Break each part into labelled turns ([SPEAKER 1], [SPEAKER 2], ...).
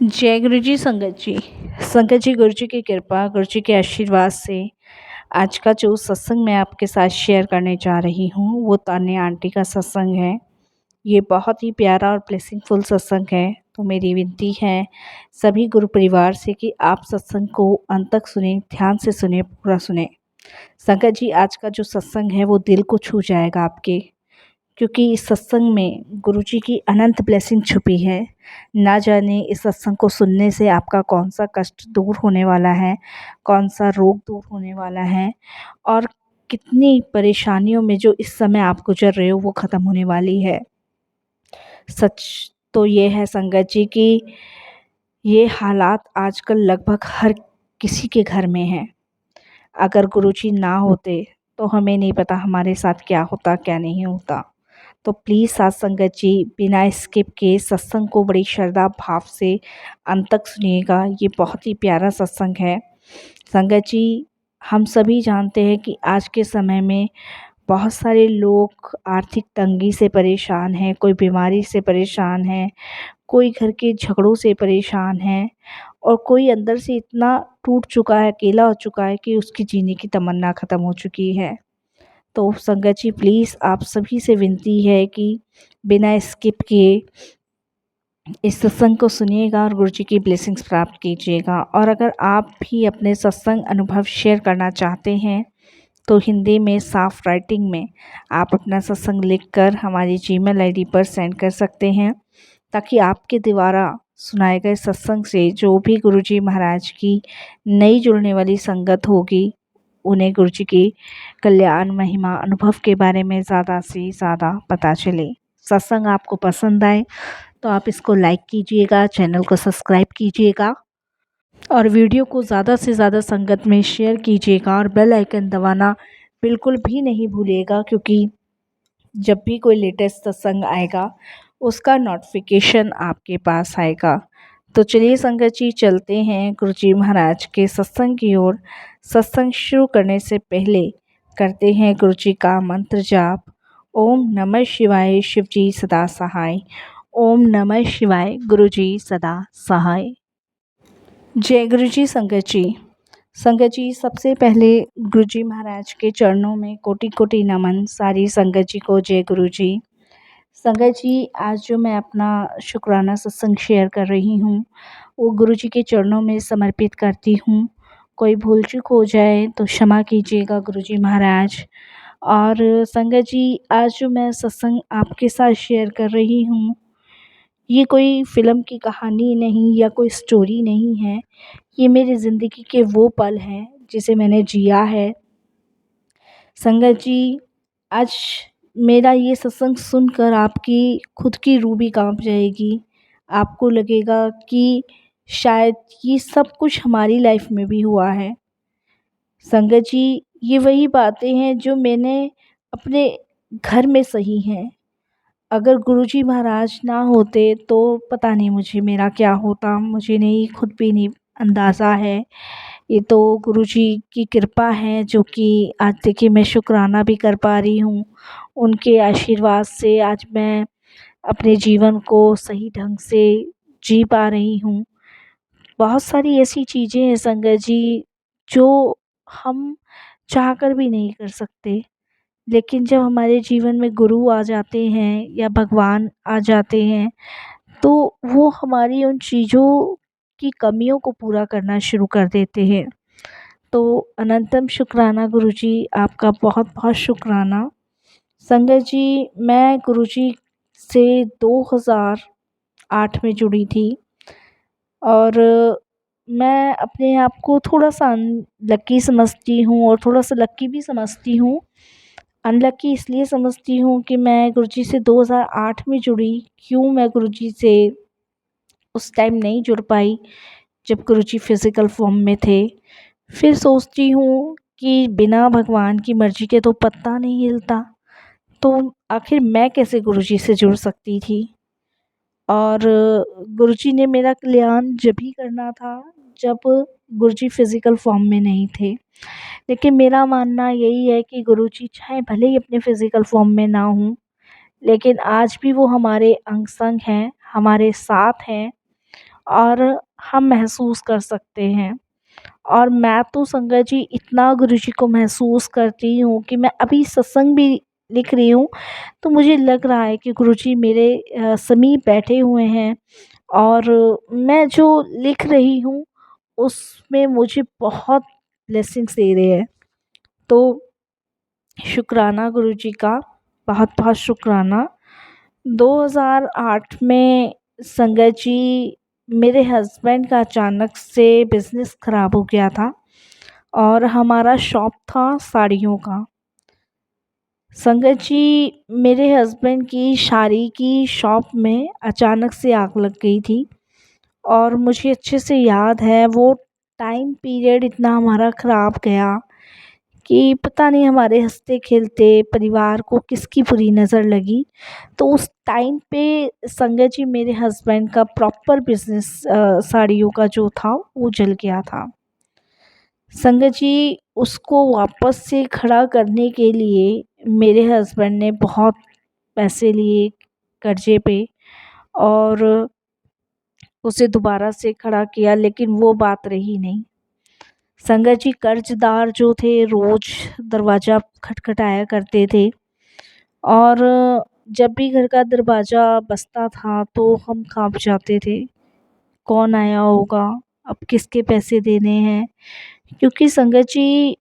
[SPEAKER 1] जय गुरु जी संगत जी। संगत जी, गुरु जी की कृपा, गुरु जी के आशीर्वाद से आज का जो सत्संग मैं आपके साथ शेयर करने जा रही हूँ वो तान्या आंटी का सत्संग है। ये बहुत ही प्यारा और ब्लेसिंगफुल सत्संग है। तो मेरी विनती है सभी गुरु परिवार से कि आप सत्संग को अंत तक सुने, ध्यान से सुने, पूरा सुने। संगत जी, आज का जो सत्संग है वो दिल को छू जाएगा आपके, क्योंकि इस सत्संग में गुरुजी की अनंत ब्लेसिंग छुपी है। ना जाने इस सत्संग को सुनने से आपका कौन सा कष्ट दूर होने वाला है, कौन सा रोग दूर होने वाला है, और कितनी परेशानियों में जो इस समय आप गुजर रहे हो वो ख़त्म होने वाली है। सच तो ये है संगत जी कि ये हालात आजकल लगभग हर किसी के घर में हैं। अगर गुरुजी ना होते तो हमें नहीं पता हमारे साथ क्या होता, क्या नहीं होता। तो प्लीज़ साथ संगत जी बिना स्किप के सत्संग को बड़ी श्रद्धा भाव से अंत तक सुनिएगा। ये बहुत ही प्यारा सत्संग है। संगत जी, हम सभी जानते हैं कि आज के समय में बहुत सारे लोग आर्थिक तंगी से परेशान हैं, कोई बीमारी से परेशान है, कोई घर के झगड़ों से परेशान है, और कोई अंदर से इतना टूट चुका है, अकेला हो चुका है कि उसकी जीने की तमन्ना ख़त्म हो चुकी है। तो संगत जी प्लीज़ आप सभी से विनती है कि बिना स्किप किए इस सत्संग को सुनिएगा और गुरुजी की ब्लेसिंग्स प्राप्त कीजिएगा। और अगर आप भी अपने सत्संग अनुभव शेयर करना चाहते हैं तो हिंदी में साफ राइटिंग में आप अपना सत्संग लिखकर हमारी जीमेल आईडी पर सेंड कर सकते हैं, ताकि आपके द्वारा सुनाए गए सत्संग से जो भी गुरुजी महाराज की नई जुड़ने वाली संगत होगी उन्हें गुरुजी की कल्याण महिमा अनुभव के बारे में ज़्यादा से ज़्यादा पता चले। सत्संग आपको पसंद आए तो आप इसको लाइक कीजिएगा, चैनल को सब्सक्राइब कीजिएगा और वीडियो को ज़्यादा से ज़्यादा संगत में शेयर कीजिएगा, और बेल आइकन दबाना बिल्कुल भी नहीं भूलिएगा, क्योंकि जब भी कोई लेटेस्ट सत्संग आएगा उसका नोटिफिकेशन आपके पास आएगा। तो चलिए संगत जी चलते हैं गुरुजी महाराज के सत्संग की ओर। सत्संग शुरू करने से पहले करते हैं गुरुजी का मंत्र जाप। ओम नमः शिवाय, शिव जी सदा सहाय। ओम नमः शिवाय, गुरुजी सदा सहाय। जय गुरुजी संगत जी। संगत जी, सबसे पहले गुरुजी महाराज के चरणों में कोटि कोटि नमन। सारी संगत जी को जय गुरुजी। संगत जी, आज जो मैं अपना शुक्राना सत्संग शेयर कर रही हूँ वो गुरुजी के चरणों में समर्पित करती हूँ। कोई भूल चूक हो जाए तो क्षमा कीजिएगा गुरुजी महाराज। और संगत जी, आज जो मैं सत्संग आपके साथ शेयर कर रही हूँ ये कोई फ़िल्म की कहानी नहीं या कोई स्टोरी नहीं है। ये मेरी ज़िंदगी के वो पल हैं जिसे मैंने जिया है। संगत जी, आज मेरा ये सत्संग सुनकर आपकी खुद की रूह भी काँप जाएगी। आपको लगेगा कि शायद ये सब कुछ हमारी लाइफ में भी हुआ है। संगत जी, ये वही बातें हैं जो मैंने अपने घर में सही हैं। अगर गुरुजी महाराज ना होते तो पता नहीं मुझे मेरा क्या होता, मुझे नहीं, खुद भी नहीं अंदाज़ा है। ये तो गुरुजी की कृपा है जो कि आज देखिए मैं शुक्राना भी कर पा रही हूँ। उनके आशीर्वाद से आज मैं अपने जीवन को सही ढंग से जी पा रही हूँ। बहुत सारी ऐसी चीज़ें हैं संगत जी जो हम चाहकर भी नहीं कर सकते, लेकिन जब हमारे जीवन में गुरु आ जाते हैं या भगवान आ जाते हैं तो वो हमारी उन चीज़ों की कमियों को पूरा करना शुरू कर देते हैं। तो अनंतम शुक्राना गुरुजी, आपका बहुत बहुत शुक्राना। संगत जी, मैं गुरुजी से 2008 में जुड़ी थी, और मैं अपने आप को थोड़ा-सा अनलकी समझती हूँ और थोड़ा-सा लकी भी समझती हूँ। अनलकी इसलिए समझती हूँ कि मैं गुरुजी से 2008 में जुड़ी। क्यों मैं गुरुजी से उस टाइम नहीं जुड़ पाई जब गुरुजी फ़िज़िकल फ़ॉर्म में थे। फिर सोचती हूँ कि बिना भगवान की मर्ज़ी के तो पत्ता नहीं हिलता, तो आखिर मैं कैसे गुरुजी से जुड़ सकती थी। और गुरुजी ने मेरा कल्याण जब ही करना था जब गुरुजी फ़िज़िकल फ़ॉर्म में नहीं थे। लेकिन मेरा मानना यही है कि गुरुजी चाहे भले ही अपने फ़िज़िकल फ़ॉर्म में ना हों, लेकिन आज भी वो हमारे अंग संग हैं, हमारे साथ हैं, और हम महसूस कर सकते हैं। और मैं तो संगत जी इतना गुरुजी को महसूस करती हूँ कि मैं अभी सत्संग भी लिख रही हूँ, तो मुझे लग रहा है कि गुरुजी मेरे समीप बैठे हुए हैं और मैं जो लिख रही हूँ उसमें मुझे बहुत ब्लेसिंग्स दे रहे हैं। तो शुक्राना गुरुजी का, बहुत बहुत शुक्राना। 2008 में संगत जी मेरे हस्बैंड का अचानक से बिज़नेस ख़राब हो गया था और हमारा शॉप था साड़ियों का। संगत जी मेरे हस्बैंड की साड़ी की शॉप में अचानक से आग लग गई थी और मुझे अच्छे से याद है वो टाइम पीरियड इतना हमारा ख़राब गया कि पता नहीं हमारे हँसते-खेलते परिवार को किसकी बुरी नज़र लगी। तो उस टाइम पे संगत जी मेरे हस्बैंड का प्रॉपर बिज़नेस साड़ियों का जो था वो जल गया था। संगत जी उसको वापस से खड़ा करने के लिए मेरे हस्बैंड ने बहुत पैसे लिए कर्ज़े पे और उसे दोबारा से खड़ा किया, लेकिन वो बात रही नहीं। संगत जी कर्ज़दार जो थे रोज़ दरवाज़ा खटखटाया करते थे और जब भी घर का दरवाज़ा बजता था तो हम काँप जाते थे, कौन आया होगा? अब किसके पैसे देने हैं? क्योंकि संगत जी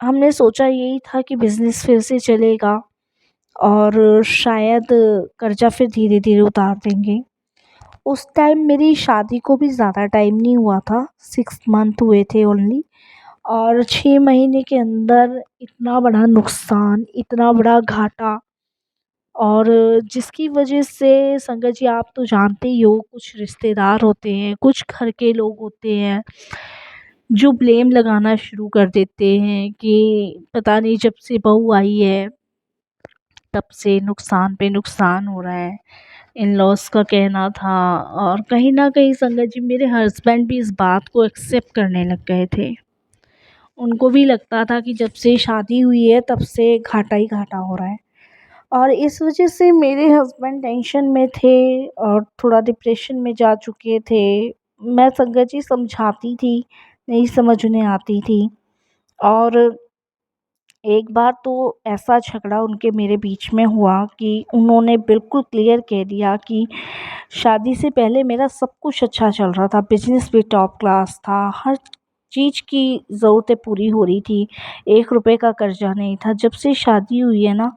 [SPEAKER 1] हमने सोचा यही था कि बिज़नेस फिर से चलेगा और शायद कर्ज़ा फिर धीरे-धीरे उतार देंगे। उस टाइम मेरी शादी को भी ज़्यादा टाइम नहीं हुआ था, 6 मंथ हुए थे ओनली और 6 महीने के अंदर इतना बड़ा नुकसान, इतना बड़ा घाटा और जिसकी वजह से संगत जी आप तो जानते ही हो कुछ रिश्तेदार होते हैं, कुछ घर के लोग होते हैं, जो ब्लेम लगाना शुरू कर देते हैं कि पता नहीं जब से बहू आई है तब से नुकसान पे नुकसान हो रहा है। इन-लॉज़ का कहना था और कहीं न कहीं संगत जी मेरे हस्बैंड भी इस बात को एक्सेप्ट करने लग गए थे। उनको भी लगता था कि जब से शादी हुई है तब से घाटा ही घाटा हो रहा है और इस वजह से मेरे हस्बैंड टेंशन में थे और थोड़ा डिप्रेशन में जा चुके थे। मैं संगत जी समझाती थी, नहीं समझ उन्हें आती थी और एक बार तो ऐसा झगड़ा उनके मेरे बीच में हुआ कि उन्होंने बिल्कुल क्लियर कह दिया कि शादी से पहले मेरा सब कुछ अच्छा चल रहा था, बिज़नेस भी टॉप क्लास था, हर चीज़ की ज़रूरतें पूरी हो रही थी, 1 रुपए का कर्ज़ा नहीं था। जब से शादी हुई है ना,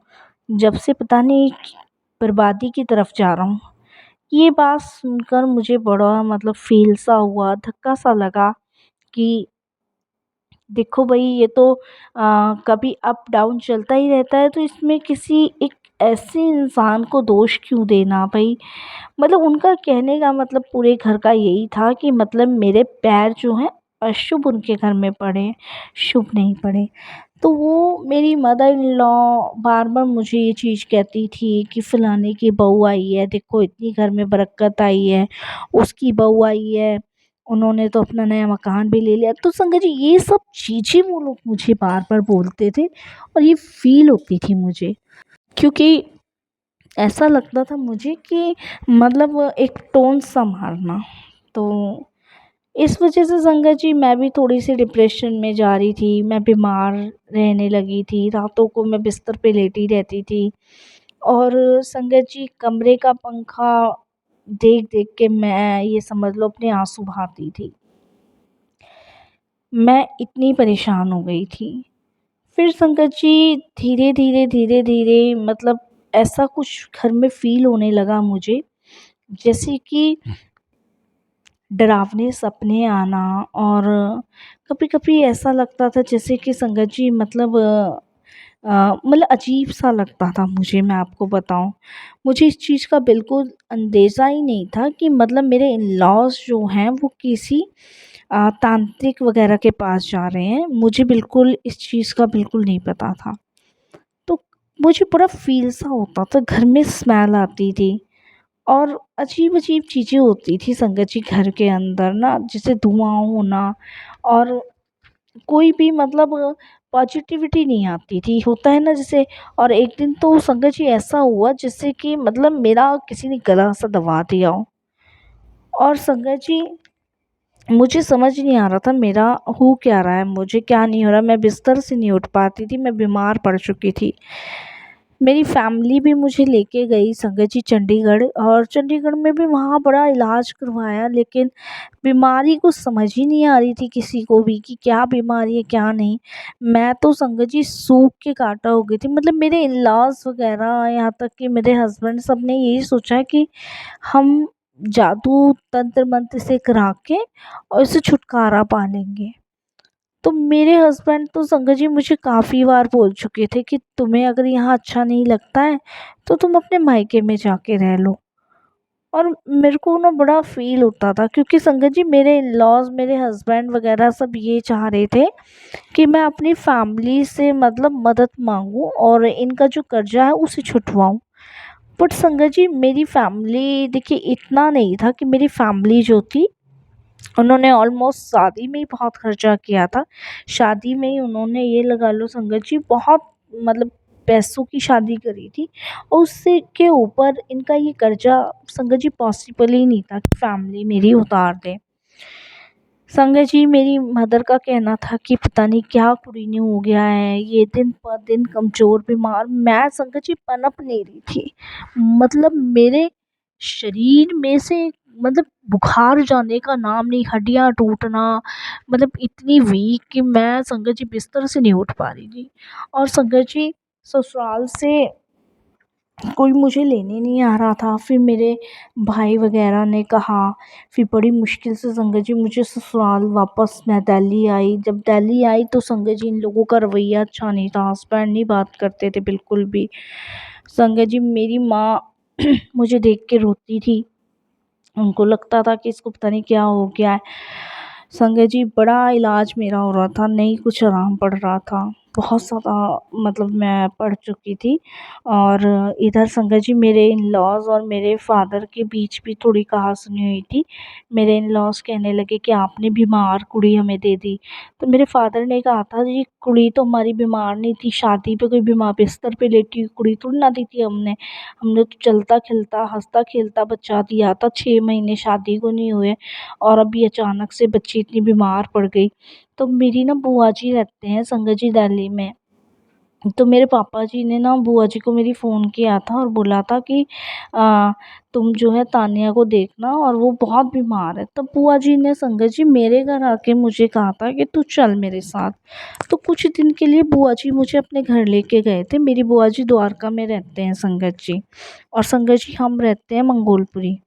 [SPEAKER 1] जब से पता नहीं बर्बादी की तरफ जा रहा हूँ। ये बात सुनकर मुझे बड़ा मतलब फ़ील सा हुआ, धक्का सा लगा कि देखो भई ये तो कभी अप डाउन चलता ही रहता है, तो इसमें किसी एक ऐसे इंसान को दोष क्यों देना भई। मतलब उनका कहने का मतलब पूरे घर का यही था कि मतलब मेरे पैर जो हैं अशुभ उनके घर में पड़े, शुभ नहीं पड़े। तो वो मेरी मदर इन लॉ बार-बार मुझे ये चीज़ कहती थी कि फलाने की बहू आई है, देखो इतनी घर में बरकत आई है, उसकी बहू आई है, उन्होंने तो अपना नया मकान भी ले लिया। तो संगत जी ये सब चीज़ें वो लोग मुझे बार-बार बोलते थे और ये फ़ील होती थी मुझे। क्योंकि ऐसा लगता था मुझे कि मतलब एक टोन सँभालना। तो इस वजह से संगत जी मैं भी थोड़ी-सी डिप्रेशन में जा रही थी, मैं बीमार रहने लगी थी, रातों को मैं बिस्तर पे लेटी रहती थी और संगत जी कमरे का पंखा देख-देख के मैं ये समझ लो अपने आँसू बहाती थी। मैं इतनी परेशान हो गई थी। फिर संगत जी धीरे-धीरे, धीरे-धीरे मतलब ऐसा कुछ घर में फ़ील होने लगा मुझे, जैसे कि डरावने सपने आना और कभी-कभी ऐसा लगता था जैसे कि संगत जी मतलब अजीब-सा लगता था मुझे, मैं आपको बताऊँ। मुझे इस चीज़ का बिल्कुल अंदेज़ा ही नहीं था कि मतलब मेरे इन-लॉज़ जो हैं वो किसी तांत्रिक वग़ैरह के पास जा रहे हैं। मुझे बिल्कुल इस चीज़ का बिल्कुल नहीं पता था। तो मुझे बड़ा फ़ील सा होता था, घर में स्मेल आती थी और अजीब-अजीब चीज़ें होती थी संगत जी घर के अंदर ना, जैसे धुआँ होना और कोई भी मतलब पॉज़िटिविटी नहीं आती थी, होता है ना जैसे। और एक दिन तो संगत जी ऐसा हुआ जैसे कि मतलब मेरा किसी ने गला सा दबा दिया हो। और संगत जी, मुझे समझ नहीं आ रहा था मेरा हो क्या रहा है, मुझे क्या नहीं हो रहा। मैं बिस्तर से नहीं उठ पाती थी, मैं बीमार पड़ चुकी थी। मेरी फैमिली भी मुझे लेके गई संगत जी चंडीगढ़, और चंडीगढ़ में भी वहाँ बड़ा इलाज करवाया, लेकिन बीमारी कुछ समझ ही नहीं आ रही थी किसी को भी कि क्या बीमारी है क्या नहीं। मैं तो संगत जी सूख के काटा हो गई थी। मतलब मेरे इन लॉज वगैरह, यहाँ तक कि मेरे हस्बैंड, सब ने यही सोचा कि हम जादू तंत्र मंत्र से करा के और इससे छुटकारा पा लेंगे। तो मेरे हस्बैंड तो संगत जी मुझे काफ़ी बार बोल चुके थे कि तुम्हें अगर यहाँ अच्छा नहीं लगता है तो तुम अपने मायके में जाके रह लो। और मेरे को ना बड़ा फील होता था, क्योंकि संगत जी मेरे इन लॉज, मेरे हस्बैंड वगैरह सब ये चाह रहे थे कि मैं अपनी फैमिली से मतलब मदद मांगूं और इनका जो कर्जा है उसे छुटवाऊं। बट संगत जी मेरी फैमिली देखिए इतना नहीं था कि मेरी फैमिली जो थी, उन्होंने ऑलमोस्ट शादी में ही बहुत खर्चा किया था। शादी में ही उन्होंने ये लगा लो संगत जी बहुत मतलब पैसों की शादी करी थी, और उससे के ऊपर इनका ये कर्जा संगत जी पॉसिबल ही नहीं था कि फैमिली मेरी उतार दे। संगत जी मेरी मदर का कहना था कि पता नहीं क्या कुड़ी ने हो गया है, ये दिन पर दिन कमज़ोर बीमार। मैं संगत जी पनप नहीं रही थी। मतलब मेरे शरीर में से मतलब बुखार जाने का नाम नहीं, हड्डियां टूटना, मतलब इतनी वीक कि मैं संगत जी बिस्तर से नहीं उठ पा रही थी। और संगत जी ससुराल से कोई मुझे लेने नहीं आ रहा था। फिर मेरे भाई वगैरह ने कहा, फिर बड़ी मुश्किल से संगत जी मुझे ससुराल वापस मैं दिल्ली आई। जब दिल्ली आई तो संगत जी इन लोगों का रवैया अच्छा नहीं था, हस्बैंड नहीं बात करते थे बिल्कुल भी। संगत जी मेरी माँ मुझे देख के रोती थी, उनको लगता था कि इसको पता नहीं क्या हो गया है। संगत जी बड़ा इलाज मेरा हो रहा था, नहीं कुछ आराम पड़ रहा था, बहुत ज़्यादा मतलब मैं पड़ चुकी थी। और इधर संगत जी मेरे इन लॉज और मेरे फादर के बीच भी थोड़ी कहासुनी हुई थी। मेरे इन लॉज कहने लगे कि आपने बीमार कुड़ी हमें दे दी। तो मेरे फादर ने कहा था जी कुड़ी तो हमारी बीमार नहीं थी, शादी पे कोई बीमार बिस्तर पे लेटी हुई कुड़ी थोड़ी ना दी थी हमने। हमने तो चलता खिलता हंसता खेलता बच्चा दिया था, 6 महीने शादी को नहीं हुए और अभी अचानक से बच्ची इतनी बीमार पड़ गई। तो मेरी ना बुआ जी रहते हैं संगत जी दिल्ली में। तो मेरे पापा जी ने ना बुआ जी को मेरी फ़ोन किया था और बोला था कि आ, तुम जो है तानिया को देखना और वो बहुत बीमार है। तब बुआ जी ने संगत जी मेरे घर आके मुझे कहा था कि तू चल मेरे साथ। तो कुछ दिन के लिए बुआ जी मुझे अपने घर लेके गए थे। मेरी बुआ जी द्वारका में रहते हैं संगत जी, और संगत जी हम रहते हैं मंगोलपुरी।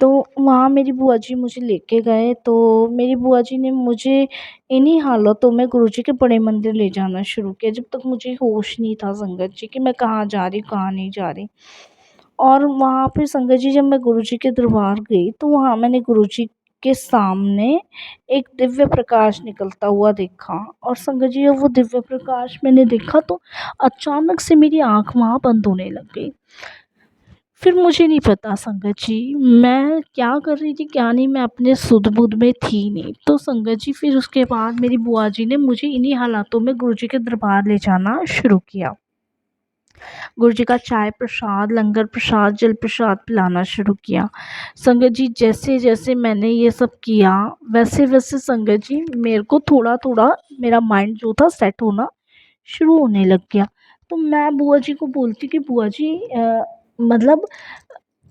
[SPEAKER 1] तो वहाँ मेरी बुआ जी मुझे लेके गए, तो मेरी बुआ जी ने मुझे इन्हीं हालातों में गुरुजी के बड़े मंदिर ले जाना शुरू किया, जब तक मुझे होश नहीं था संगत जी कि मैं कहाँ जा रही हूँ कहाँ नहीं जा रही। और वहाँ पे संगत जी जब मैं गुरुजी के दरबार गई तो वहाँ मैंने गुरुजी के सामने एक दिव्य प्रकाश निकलता हुआ देखा। और संगत जी जब वो दिव्य प्रकाश मैंने देखा तो अचानक से मेरी आँख वहाँ बंद होने लग गई। फिर मुझे नहीं पता संगत जी मैं क्या कर रही थी क्या नहीं, मैं अपने सुध-बुध में थी नहीं। तो संगत जी फिर उसके बाद मेरी बुआ जी ने मुझे इन्हीं हालातों में गुरुजी के दरबार ले जाना शुरू किया। गुरुजी का चाय प्रसाद, लंगर प्रसाद, जल प्रसाद पिलाना शुरू किया। संगत जी जैसे-जैसे मैंने ये सब किया, वैसे-वैसे संगत जी मेरे को थोड़ा-थोड़ा मेरा माइंड जो था सेट होना शुरू होने लग गया। तो मैं बुआ जी को बोलती कि बुआ जी मतलब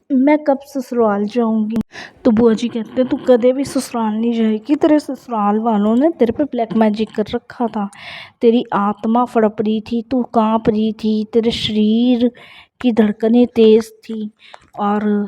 [SPEAKER 1] मैं कब ससुराल जाऊँगी? तो बुआ जी कहते तू कदे भी ससुराल नहीं जाएगी, तेरे ससुराल वालों ने तेरे पे ब्लैक मैजिक कर रखा था। तेरी आत्मा फड़प रही थी, तू काँप रही थी, तेरे शरीर की धड़कनें तेज़ थी। और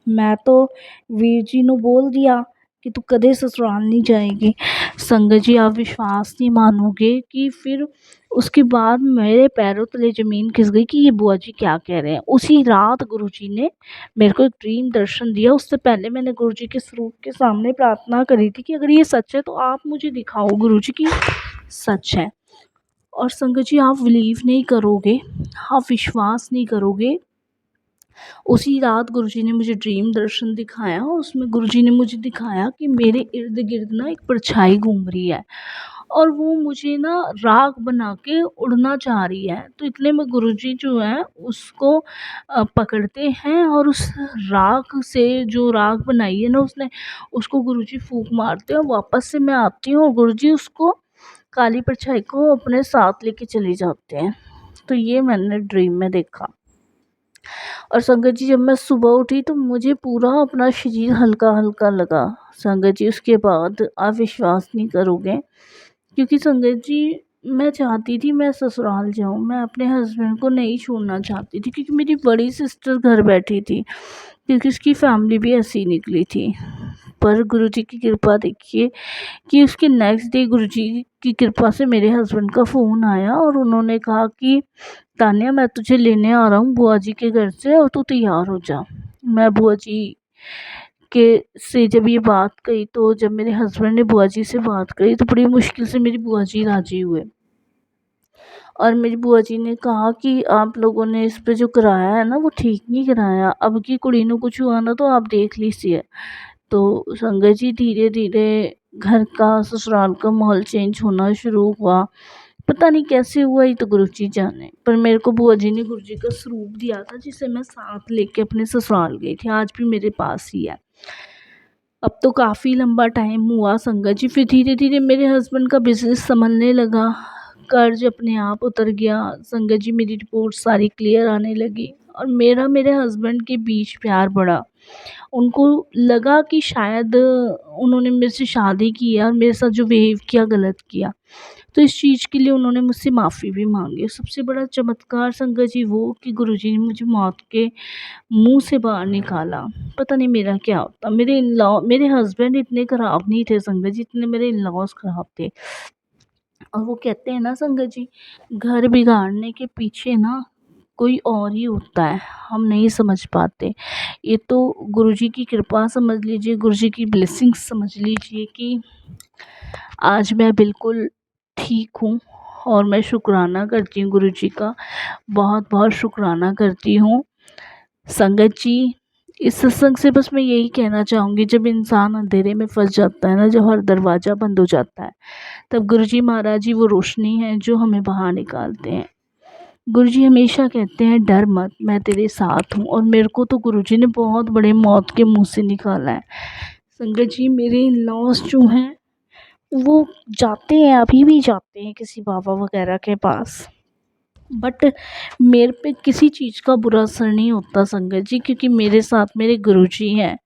[SPEAKER 1] मैं तो वीर जी ਨੂੰ बोल दिया कि तू कदे ससुराल नहीं जाएगी। संगत जी आप विश्वास नहीं मानोगे कि फिर उसके बाद मेरे पैरों तले ज़मीन खिसक गई कि ये बुआ जी क्या कह रहे हैं। उसी रात गुरुजी ने मेरे को एक ड्रीम दर्शन दिया। उससे पहले मैंने गुरुजी के स्वरूप के सामने प्रार्थना करी थी कि अगर ये सच है तो आप मुझे दिखाओ गुरुजी कि सच है। और संगत जी आप बिलीव नहीं करोगे, आप विश्वास नहीं करोगे, उसी रात गुरुजी ने मुझे ड्रीम दर्शन दिखाया और उसमें गुरुजी ने मुझे दिखाया कि मेरे इर्द गिर्द ना एक परछाई घूम रही है। और वो मुझे ना राख बना के उड़ना चाह रही है। तो इतने में गुरुजी जो हैं उसको पकड़ते हैं और उस राख से, जो राख बनाई है ना उसने, उसको गुरुजी फूँक मारते हैं और वापस से मैं आती हूँ और गुरुजी उसको, काली परछाई को अपने साथ लेके चले जाते हैं। तो ये मैंने ड्रीम में देखा। और संगत जी, जब मैं सुबह उठी तो मुझे पूरा अपना शरीर हल्का-हल्का लगा। संगत जी, उसके बाद आप विश्वास नहीं करोगे, क्योंकि संगत जी मैं चाहती थी मैं ससुराल जाऊँ, मैं अपने हस्बैंड को नहीं छोड़ना चाहती थी, क्योंकि मेरी बड़ी सिस्टर घर बैठी थी, क्योंकि उसकी फैमिली भी ऐसी निकली थी। पर गुरुजी की कृपा देखिए कि उसके नेक्स्ट डे गुरुजी की कृपा से मेरे हस्बैंड का फ़ोन आया और उन्होंने कहा कि तान्या, मैं तुझे लेने आ रहा हूँ बुआ जी के घर से और तू तैयार हो जा। मैं बुआ जी के से जब ये बात कही, तो जब मेरे हस्बैंड ने बुआ जी से बात कही तो बड़ी मुश्किल से मेरी बुआ जी राज़ी हुए। और मेरी बुआ जी ने कहा कि आप लोगों ने इस पे जो कराया है ना वो ठीक नहीं कराया, अब की कुड़ी नूं कुछ हुआ ना तो आप देख लीजिए। तो संगत जी, धीरे धीरे घर का, ससुराल का माहौल चेंज होना शुरू हुआ। पता नहीं कैसे हुआ, ये तो गुरु जी जाने। पर मेरे को बुआ जी ने गुरु जी का स्वरूप दिया था, जिसे मैं साथ लेके अपने ससुराल गई थी, आज भी मेरे पास ही है। अब तो काफ़ी लंबा टाइम हुआ संगत जी, फिर धीरे धीरे मेरे हस्बैंड का बिजनेस संभलने लगा, कर्ज अपने आप उतर गया। संगत जी, मेरी रिपोर्ट सारी क्लियर आने लगी और मेरा मेरे हस्बैंड के बीच प्यार बढ़ा। उनको लगा कि शायद उन्होंने मेरे से शादी की है और मेरे साथ जो बिहेव किया गलत किया, तो इस चीज़ के लिए उन्होंने मुझसे माफ़ी भी मांगी। सबसे बड़ा चमत्कार संगत जी वो कि गुरुजी ने मुझे मौत के मुंह से बाहर निकाला। पता नहीं मेरा क्या होता। मेरे इन लॉ, मेरे हस्बैंड इतने ख़राब नहीं थे संगत जी, जितने मेरे इन लॉज ख़राब थे। और वो कहते हैं ना संगत जी, घर बिगाड़ने के पीछे ना कोई और ही होता है, हम नहीं समझ पाते। ये तो गुरुजी की कृपा समझ लीजिए, गुरुजी की ब्लेसिंग्स समझ लीजिए कि आज मैं बिल्कुल ठीक हूँ। और मैं शुक्राना करती हूँ गुरुजी का, बहुत बहुत शुक्राना करती हूँ। संगत जी, इस सत्संग से बस मैं यही कहना चाहूँगी, जब इंसान अंधेरे में फंस जाता है ना, जब हर दरवाज़ा बंद हो जाता है, तब गुरुजी महाराज जी वो रोशनी है जो हमें बाहर निकालते हैं। गुरुजी हमेशा कहते हैं, डर मत, मैं तेरे साथ हूँ। और मेरे को तो गुरुजी ने बहुत बड़े मौत के मुंह से निकाला है। संगत जी, मेरे इन लॉस जो हैं वो जाते हैं, अभी भी जाते हैं किसी बाबा वगैरह के पास, बट मेरे पे किसी चीज़ का बुरा असर नहीं होता संगत जी, क्योंकि मेरे साथ मेरे गुरुजी हैं।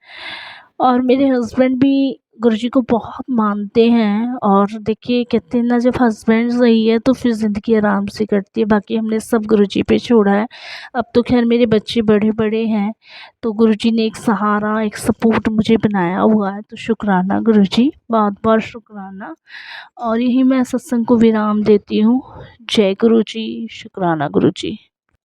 [SPEAKER 1] और मेरे हस्बैंड भी गुरुजी को बहुत मानते हैं। और देखिए, कहते हैं ना, जब हस्बैंड सही है तो फिर ज़िंदगी आराम से कटती है। बाकी हमने सब गुरुजी पे छोड़ा है। अब तो खैर मेरे बच्चे बड़े बड़े हैं, तो गुरुजी ने एक सहारा, एक सपोर्ट मुझे बनाया हुआ है। तो शुक्राना गुरुजी, बहुत बहुत शुक्राना। और यही मैं सत्संग को विराम देती हूँ। जय गुरु जी, शुक्राना गुरु जी।